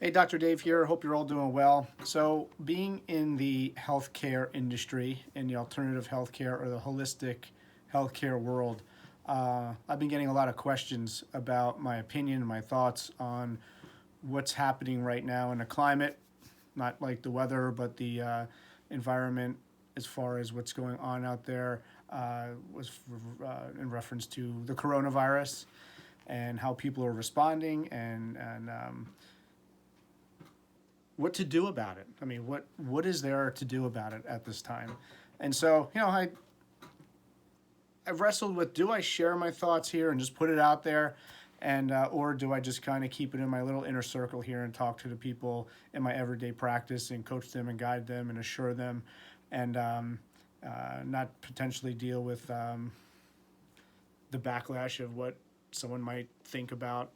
Hey, Dr. Dave here. Hope you're all doing well. So, being in the healthcare industry, in the alternative healthcare or the holistic healthcare world, I've been getting a lot of questions about my opinion and my thoughts on what's happening right now in the climate, not like the weather, but the environment as far as what's going on out there, was in reference to the coronavirus and how people are responding and what to do about it. I mean, what is there to do about it at this time? And so, I've wrestled with: do I share my thoughts here and just put it out there, and or do I just kind of keep it in my little inner circle here and talk to the people in my everyday practice and coach them and guide them and assure them, and not potentially deal with the backlash of what someone might think about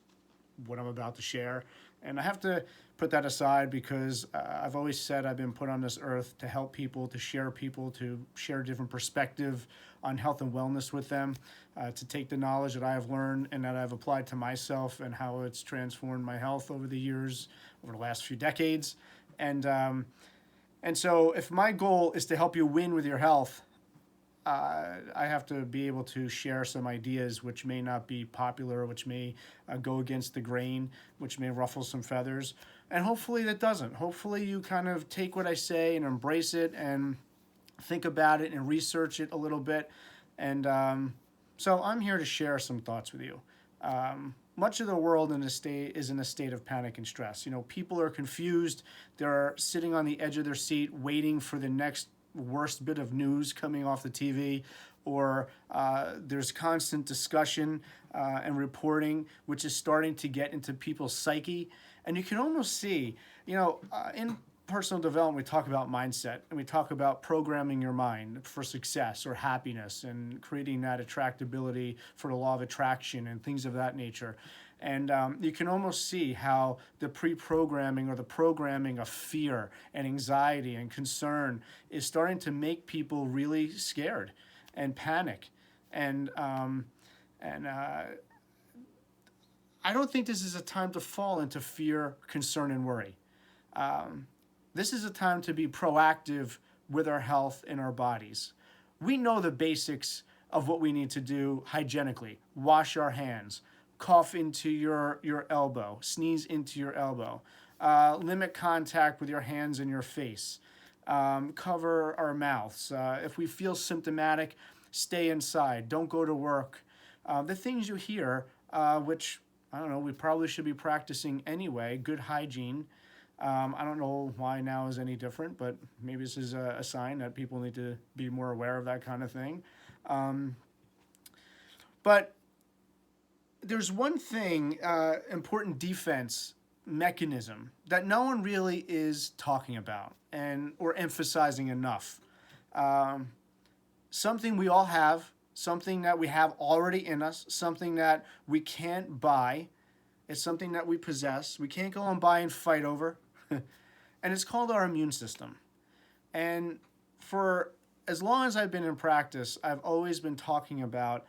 what I'm about to share. And I have to put that aside because I've always said I've been put on this earth to help people, to share a different perspective on health and wellness with them, to take the knowledge that I have learned and that I've applied to myself and how it's transformed my health over the years, over the last few decades. And and so if my goal is to help you win with your health, I have to be able to share some ideas which may not be popular, which may go against the grain, which may ruffle some feathers. And hopefully that doesn't. Hopefully you kind of take what I say and embrace it and think about it and research it a little bit. And so I'm here to share some thoughts with you. Much of the world is in a state of panic and stress. You know, people are confused. They're sitting on the edge of their seat waiting for the next worst bit of news coming off the TV, or there's constant discussion and reporting, which is starting to get into people's psyche. And you can almost see, in personal development, we talk about mindset and we talk about programming your mind for success or happiness and creating that attractability for the law of attraction and things of that nature. And you can almost see how the pre-programming or the programming of fear and anxiety and concern is starting to make people really scared and panic. And I don't think this is a time to fall into fear, concern, and worry. This is a time to be proactive with our health and our bodies. We know the basics of what we need to do hygienically. Wash our hands, cough into your elbow, sneeze into your elbow, limit contact with your hands and your face, cover our mouths. If we feel symptomatic, stay inside, don't go to work. The things you hear, which, I don't know, we probably should be practicing anyway: good hygiene. I don't know why now is any different, but maybe this is a sign that people need to be more aware of that kind of thing. But there's one thing, important defense mechanism that no one really is talking about and or emphasizing enough. Something we all have, something that we have already in us, something that we can't buy. It's something that we possess. We can't go and buy and fight over. And it's called our immune system. And for as long as I've been in practice, I've always been talking about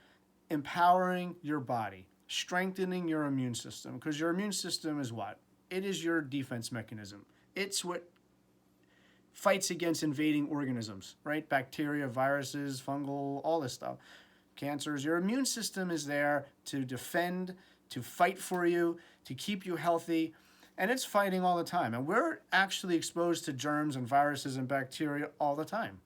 empowering your body, strengthening your immune system, because your immune system is what? It is your defense mechanism. It's what fights against invading organisms, right? Bacteria, viruses, fungal, all this stuff. Cancers. Your immune system is there to defend, to fight for you, to keep you healthy. And it's fighting all the time. And we're actually exposed to germs and viruses and bacteria all the time.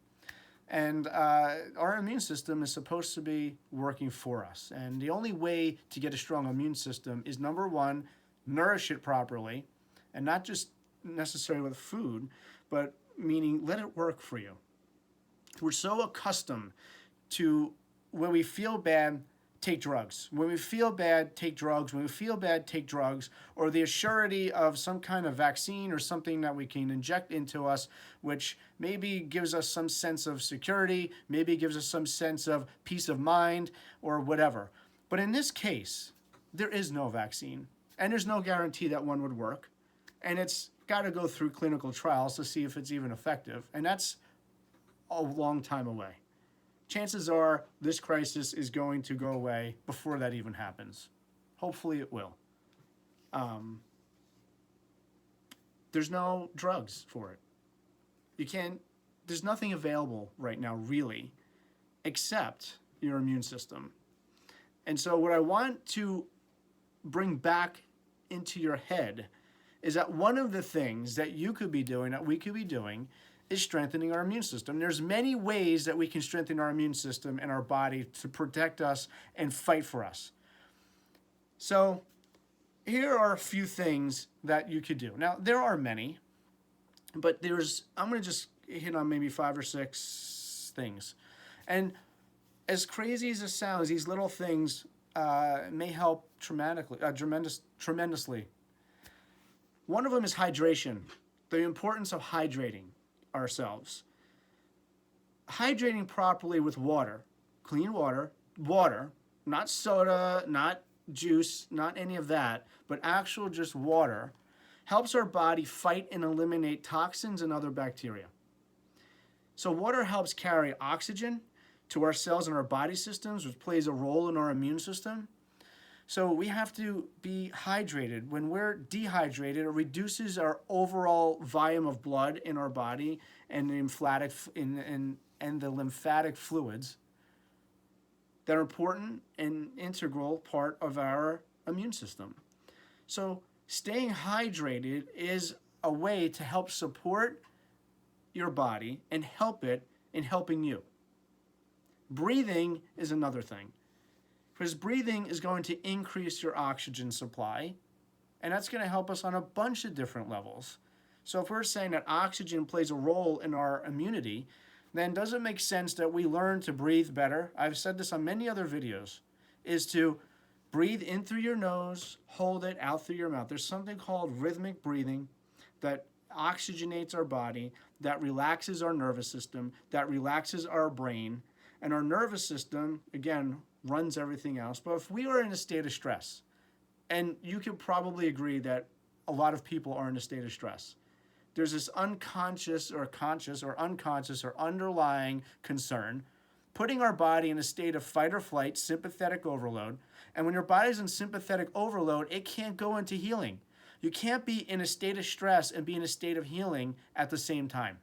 And our immune system is supposed to be working for us. And the only way to get a strong immune system is, number one, nourish it properly, and not just necessarily with food, but meaning let it work for you. We're so accustomed to, when we feel bad, take drugs. When we feel bad, take drugs. When we feel bad, take drugs. Or the assurity of some kind of vaccine or something that we can inject into us, which maybe gives us some sense of security, maybe gives us some sense of peace of mind, or whatever. But in this case, there is no vaccine, and there's no guarantee that one would work. And it's got to go through clinical trials to see if it's even effective. And that's a long time away. Chances are this crisis is going to go away before that even happens. Hopefully it will. There's no drugs for it. You can't, there's nothing available right now, really, except your immune system. And so, what I want to bring back into your head is that one of the things that you could be doing, that we could be doing, is strengthening our immune system. There's many ways that we can strengthen our immune system and our body to protect us and fight for us. So here are a few things that you could do. Now, there are many, but I'm going to just hit on maybe 5 or 6 things. And as crazy as it sounds, these little things may help tremendously. One of them is hydration, the importance of hydrating ourselves. Hydrating properly with water, clean water, not soda, not juice, not any of that, but actual just water, helps our body fight and eliminate toxins and other bacteria. So water helps carry oxygen to our cells and our body systems, which plays a role in our immune system. So we have to be hydrated. When we're dehydrated, it reduces our overall volume of blood in our body and the lymphatic fluids that are important and integral part of our immune system. So staying hydrated is a way to help support your body and help it in helping you. Breathing is another thing, because breathing is going to increase your oxygen supply, and that's going to help us on a bunch of different levels. So if we're saying that oxygen plays a role in our immunity, then does it make sense that we learn to breathe better? I've said this on many other videos, is to breathe in through your nose, hold it out through your mouth. There's something called rhythmic breathing that oxygenates our body, that relaxes our nervous system, that relaxes our brain, and our nervous system, again, runs everything else. But if we are in a state of stress, and you can probably agree that a lot of people are in a state of stress, there's this unconscious or conscious or unconscious or underlying concern, putting our body in a state of fight or flight, sympathetic overload. And when your body's in sympathetic overload, it can't go into healing. You can't be in a state of stress and be in a state of healing at the same time.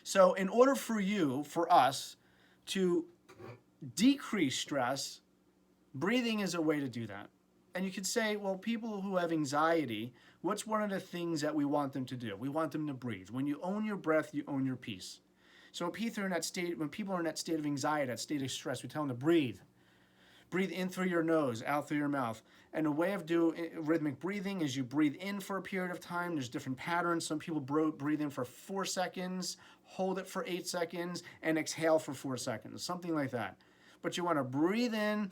So in order for us, to decrease stress, breathing is a way to do that. And you could say, well, people who have anxiety, what's one of the things that we want them to do? We want them to breathe. When you own your breath, you own your peace. So when people are in that state of anxiety, that state of stress, we tell them to breathe. Breathe in through your nose, out through your mouth. And a way of doing rhythmic breathing is you breathe in for a period of time. There's different patterns. Some people breathe in for 4 seconds, hold it for 8 seconds, and exhale for 4 seconds, something like that. But you want to breathe in,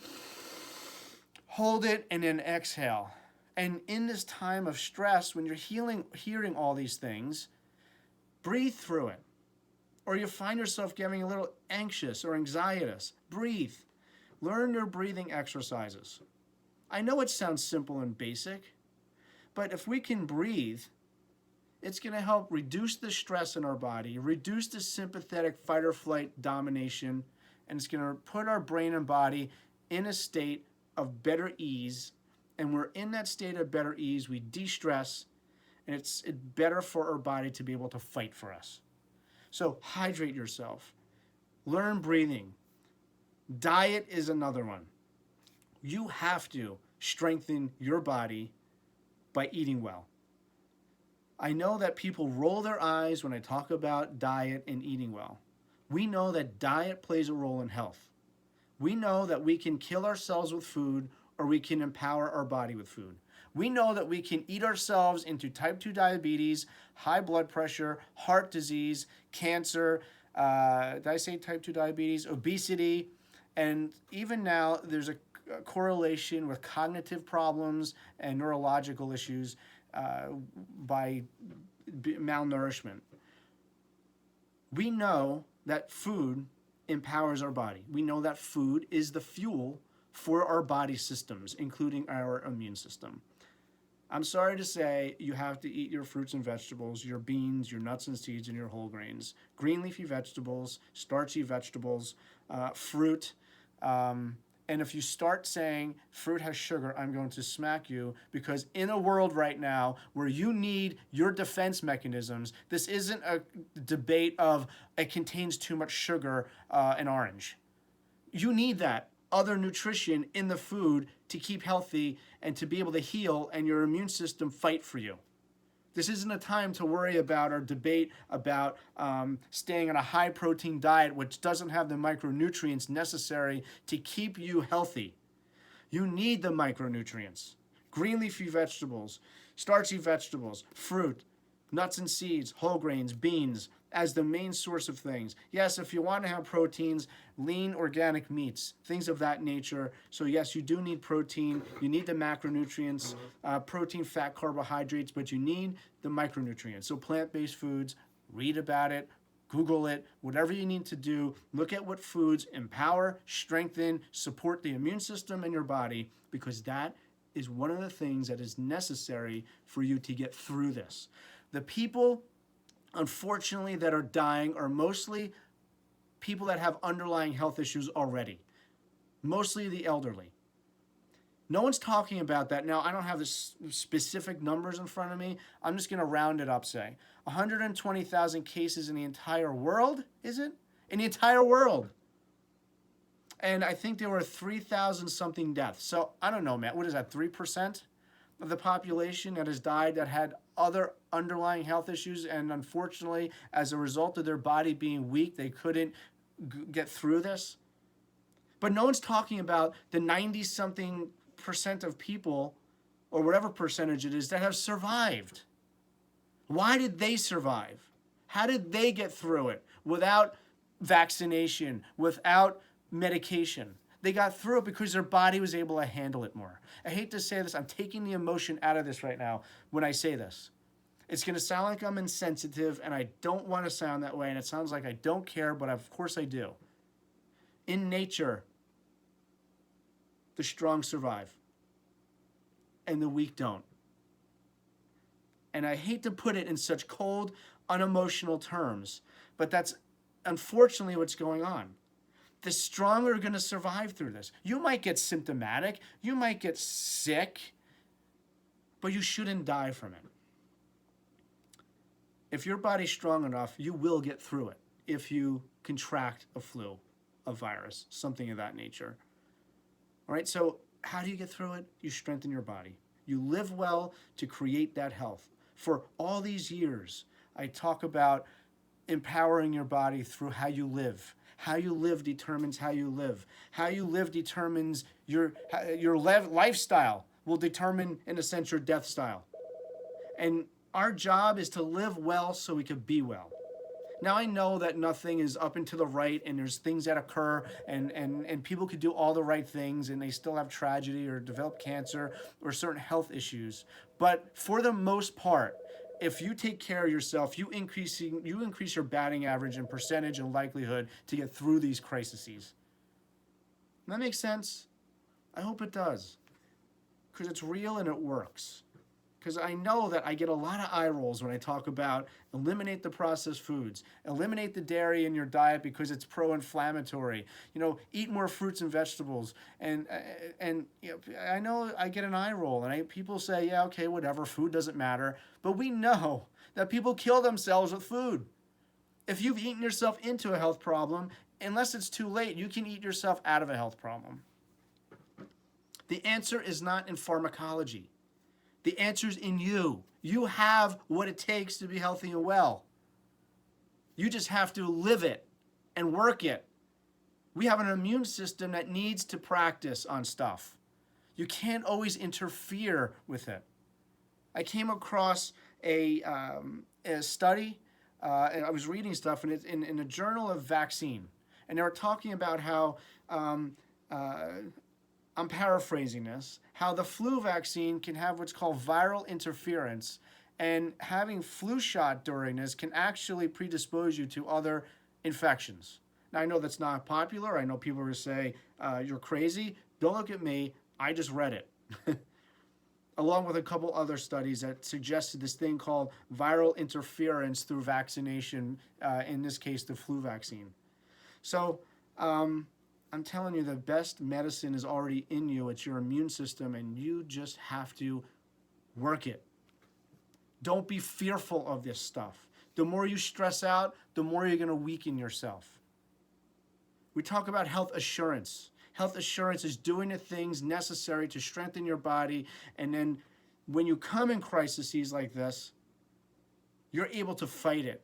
hold it, and then exhale. And in this time of stress, when you're hearing all these things, breathe through it. Or you find yourself getting a little anxious or anxietous, breathe. Learn your breathing exercises. I know it sounds simple and basic, but if we can breathe, it's going to help reduce the stress in our body, reduce the sympathetic fight or flight domination, and it's going to put our brain and body in a state of better ease. And we're in that state of better ease, we de-stress, and it's better for our body to be able to fight for us. So hydrate yourself. Learn breathing. Diet is another one. You have to strengthen your body by eating well. I know that people roll their eyes when I talk about diet and eating well. We know that diet plays a role in health. We know that we can kill ourselves with food or we can empower our body with food. We know that we can eat ourselves into type 2 diabetes, high blood pressure, heart disease, cancer, did I say type 2 diabetes, obesity, and even now there's a correlation with cognitive problems and neurological issues by malnourishment. We know that food empowers our body. We know that food is the fuel for our body systems, including our immune system. I'm sorry to say you have to eat your fruits and vegetables, your beans, your nuts and seeds, and your whole grains. Green leafy vegetables, starchy vegetables, fruit, And if you start saying fruit has sugar, I'm going to smack you, because in a world right now where you need your defense mechanisms, this isn't a debate of it contains too much sugar, an orange. You need that other nutrition in the food to keep healthy and to be able to heal and your immune system fight for you. This isn't a time to worry about or debate about staying on a high protein diet which doesn't have the micronutrients necessary to keep you healthy. You need the micronutrients. Green leafy vegetables, starchy vegetables, fruit, nuts and seeds, whole grains, beans as the main source of things. Yes, if you want to have proteins, lean organic meats, things of that nature. So yes, you do need protein. You need the macronutrients, protein, fat, carbohydrates, but you need the micronutrients. So plant-based foods, read about it, Google it, whatever you need to do. Look at what foods empower, strengthen, support the immune system in your body, because that is one of the things that is necessary for you to get through this. The people, unfortunately, that are dying are mostly people that have underlying health issues already, mostly the elderly. No one's talking about that. Now, I don't have the specific numbers in front of me. I'm just going to round it up, say. 120,000 cases in the entire world, is it? In the entire world. And I think there were 3,000 something deaths. So, I don't know, Matt. What is that, 3% of the population that has died that had other underlying health issues, and unfortunately, as a result of their body being weak, they couldn't get through this? But no one's talking about the 90-something% of people, or whatever percentage it is, that have survived. Why did they survive? How did they get through it without vaccination, without medication? They got through it because their body was able to handle it more. I hate to say this. I'm taking the emotion out of this right now when I say this. It's going to sound like I'm insensitive, and I don't want to sound that way, and it sounds like I don't care, but of course I do. In nature, the strong survive, and the weak don't. And I hate to put it in such cold, unemotional terms, but that's unfortunately what's going on. The strong are going to survive through this. You might get symptomatic, you might get sick, but you shouldn't die from it. If your body's strong enough, you will get through it if you contract a flu, a virus, something of that nature. All right, so how do you get through it? You strengthen your body. You live well to create that health. For all these years, I talk about empowering your body through how you live. How you live determines how you live. How you live determines your lifestyle will determine, in a sense, your death style. And our job is to live well so we can be well. Now, I know that nothing is up and to the right, and there's things that occur, and people could do all the right things, and they still have tragedy or develop cancer or certain health issues. But for the most part, if you take care of yourself, you increase your batting average and percentage and likelihood to get through these crises. That makes sense? I hope it does, because it's real and it works. Because I know that I get a lot of eye rolls when I talk about eliminate the processed foods, eliminate the dairy in your diet because it's pro-inflammatory. Eat more fruits and vegetables. And I know I get an eye roll, and people say, yeah, okay, whatever, food doesn't matter. But we know that people kill themselves with food. If you've eaten yourself into a health problem, unless it's too late, you can eat yourself out of a health problem. The answer is not in pharmacology. The answer's in you. You have what it takes to be healthy and well. You just have to live it and work it. We have an immune system that needs to practice on stuff. You can't always interfere with it. I came across a study, and I was reading stuff, and it's in a journal of vaccine. And they were talking about how, I'm paraphrasing this, how the flu vaccine can have what's called viral interference, and having flu shot during this can actually predispose you to other infections. Now, I know that's not popular. I know people will say, you're crazy. Don't look at me. I just read it. Along with a couple other studies that suggested this thing called viral interference through vaccination, in this case, the flu vaccine. So, I'm telling you, the best medicine is already in you. It's your immune system, and you just have to work it. Don't be fearful of this stuff. The more you stress out, the more you're going to weaken yourself. We talk about health assurance. Health assurance is doing the things necessary to strengthen your body, and then when you come in crises like this, you're able to fight it.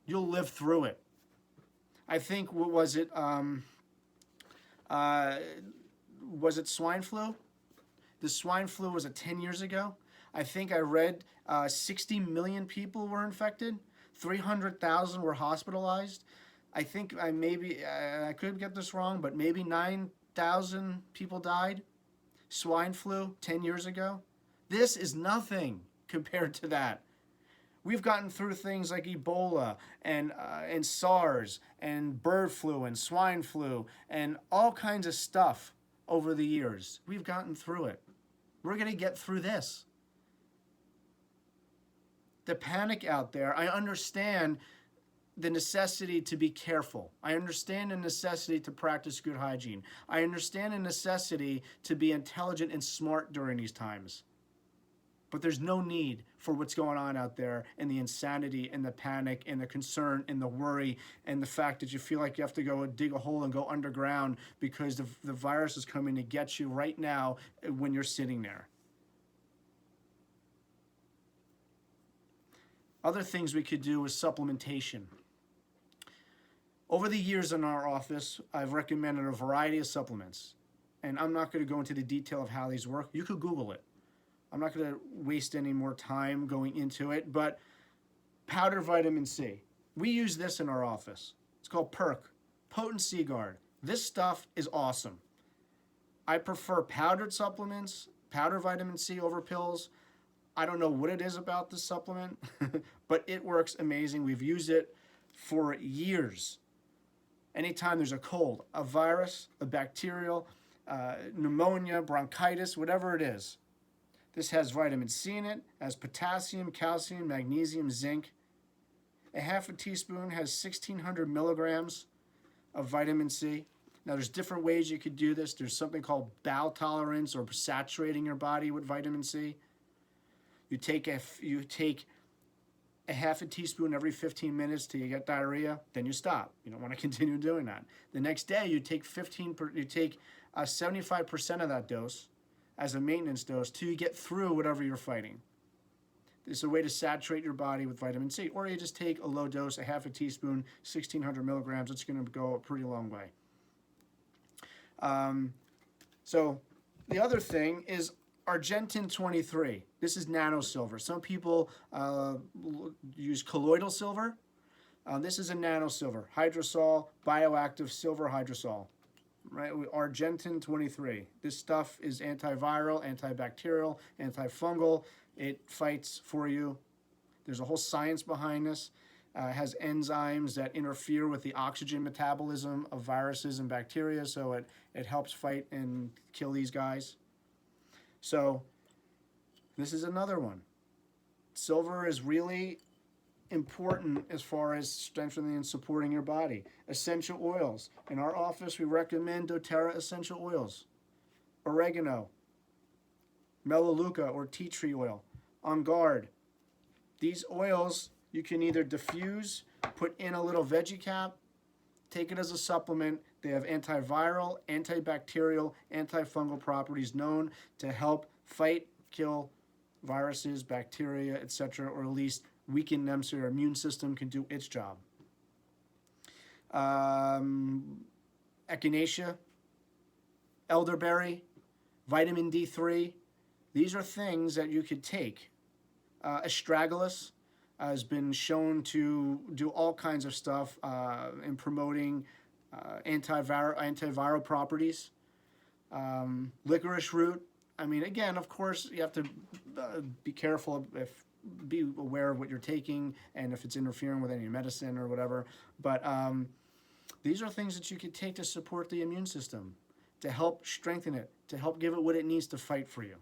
You'll live through it. I think, what was it? Was it swine flu? The swine flu was 10 years ago. I think I read 60 million people were infected. 300,000 were hospitalized. I think I could get this wrong, but maybe 9,000 people died. Swine flu 10 years ago. This is nothing compared to that. We've gotten through things like Ebola and SARS and bird flu and swine flu and all kinds of stuff over the years. We've gotten through it. We're going to get through this. The panic out there, I understand the necessity to be careful. I understand the necessity to practice good hygiene. I understand the necessity to be intelligent and smart during these times. But there's no need for what's going on out there, and the insanity and the panic and the concern and the worry and the fact that you feel like you have to go dig a hole and go underground because the virus is coming to get you right now when you're sitting there. Other things we could do is supplementation. Over the years in our office, I've recommended a variety of supplements. And I'm not going to go into the detail of how these work. You could Google it. I'm not going to waste any more time going into it, but powdered vitamin C. We use this in our office. It's called Perk, Potent C Guard. This stuff is awesome. I prefer powdered supplements, powdered vitamin C over pills. I don't know what it is about this supplement, but it works amazing. We've used it for years. Anytime there's a cold, a virus, a bacterial, pneumonia, bronchitis, whatever it is, this has vitamin C in it, has potassium, calcium, magnesium, zinc. A half a teaspoon has 1,600 milligrams of vitamin C. Now, there's different ways you could do this. There's something called bowel tolerance or saturating your body with vitamin C. You take a half a teaspoon every 15 minutes till you get diarrhea, then you stop. You don't want to continue doing that. The next day, you take 75% of that dose as a maintenance dose till you get through whatever you're fighting. It's a way to saturate your body with vitamin C. Or you just take a low dose, a half a teaspoon, 1,600 milligrams. It's going to go a pretty long way. So the other thing is Argentin 23. This is nano silver. Some people use colloidal silver. This is a nano silver. Hydrosol, bioactive silver hydrosol. Right, Argentin 23. This stuff is antiviral, antibacterial, antifungal. It fights for you. There's a whole science behind this. It has enzymes that interfere with the oxygen metabolism of viruses and bacteria, so it helps fight and kill these guys. So this is another one. Silver is really important as far as strengthening and supporting your body. Essential oils. In our office, we recommend doTERRA essential oils, oregano, melaleuca or tea tree oil, On Guard. These oils you can either diffuse, put in a little veggie cap, take it as a supplement. They have antiviral, antibacterial, antifungal properties known to help fight, kill viruses, bacteria, etc., or at least weaken them so your immune system can do its job. Echinacea, elderberry, vitamin D3. These are things that you could take. Astragalus has been shown to do all kinds of stuff in promoting antiviral properties. Licorice root. I mean, again, of course, you have to be careful be aware of what you're taking and if it's interfering with any medicine or whatever. But these are things that you could take to support the immune system, to help strengthen it, to help give it what it needs to fight for you.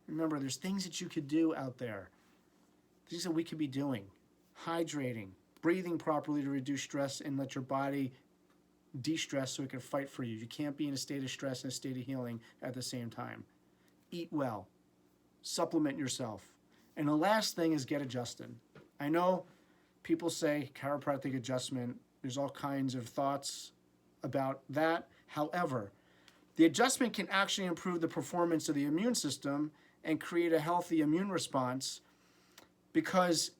Remember, there's things that you could do out there. Things that we could be doing. Hydrating, breathing properly to reduce stress and let your body de-stress so it can fight for you. You can't be in a state of stress and a state of healing at the same time. Eat well. Supplement yourself. And the last thing is get adjusted. I know people say chiropractic adjustment, there's all kinds of thoughts about that. However, the adjustment can actually improve the performance of the immune system and create a healthy immune response because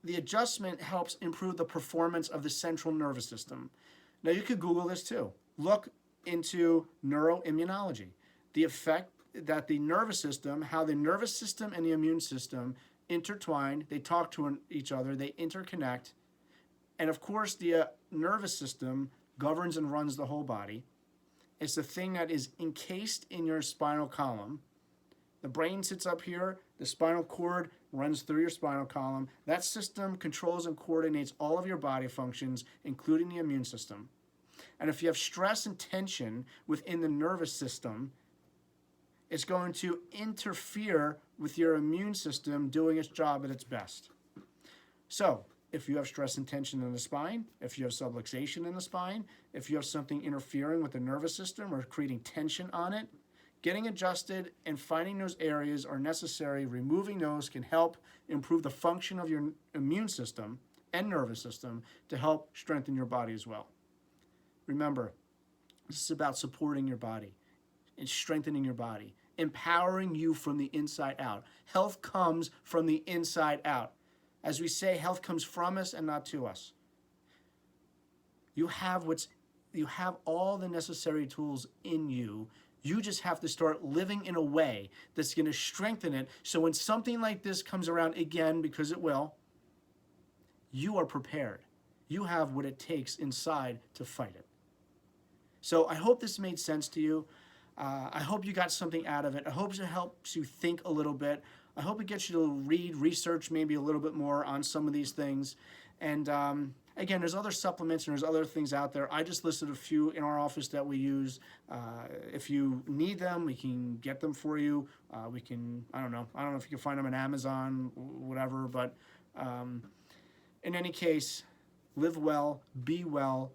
the adjustment helps improve the performance of the central nervous system. Now, you could Google this too. Look into neuroimmunology, the effect that the nervous system, how the nervous system and the immune system intertwine, they talk to each other, they interconnect. And of course, the nervous system governs and runs the whole body. It's the thing that is encased in your spinal column. The brain sits up here, the spinal cord runs through your spinal column. That system controls and coordinates all of your body functions, including the immune system. And if you have stress and tension within the nervous system, it's going to interfere with your immune system doing its job at its best. So, if you have stress and tension in the spine, if you have subluxation in the spine, if you have something interfering with the nervous system or creating tension on it, getting adjusted and finding those areas are necessary. Removing those can help improve the function of your immune system and nervous system to help strengthen your body as well. Remember, this is about supporting your body and strengthening your body, empowering you from the inside out. Health comes from the inside out. As we say, health comes from us and not to us. You have all the necessary tools in you. You just have to start living in a way that's going to strengthen it. So when something like this comes around again, because it will, you are prepared. You have what it takes inside to fight it. So I hope this made sense to you. I hope you got something out of it. I hope it helps you think a little bit. I hope it gets you to read, research maybe a little bit more on some of these things. And again, there's other supplements and there's other things out there. I just listed a few in our office that we use. If you need them, we can get them for you. I don't know if you can find them on Amazon, whatever. But in any case, live well, be well,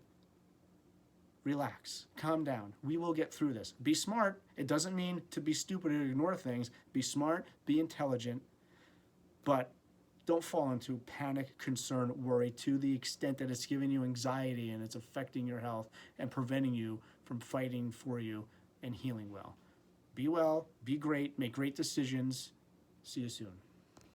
relax, calm down. We will get through this. Be smart. It doesn't mean to be stupid or ignore things. Be smart, be intelligent, but don't fall into panic, concern, worry to the extent that it's giving you anxiety and it's affecting your health and preventing you from fighting for you and healing well. Be well, be great, make great decisions. See you soon.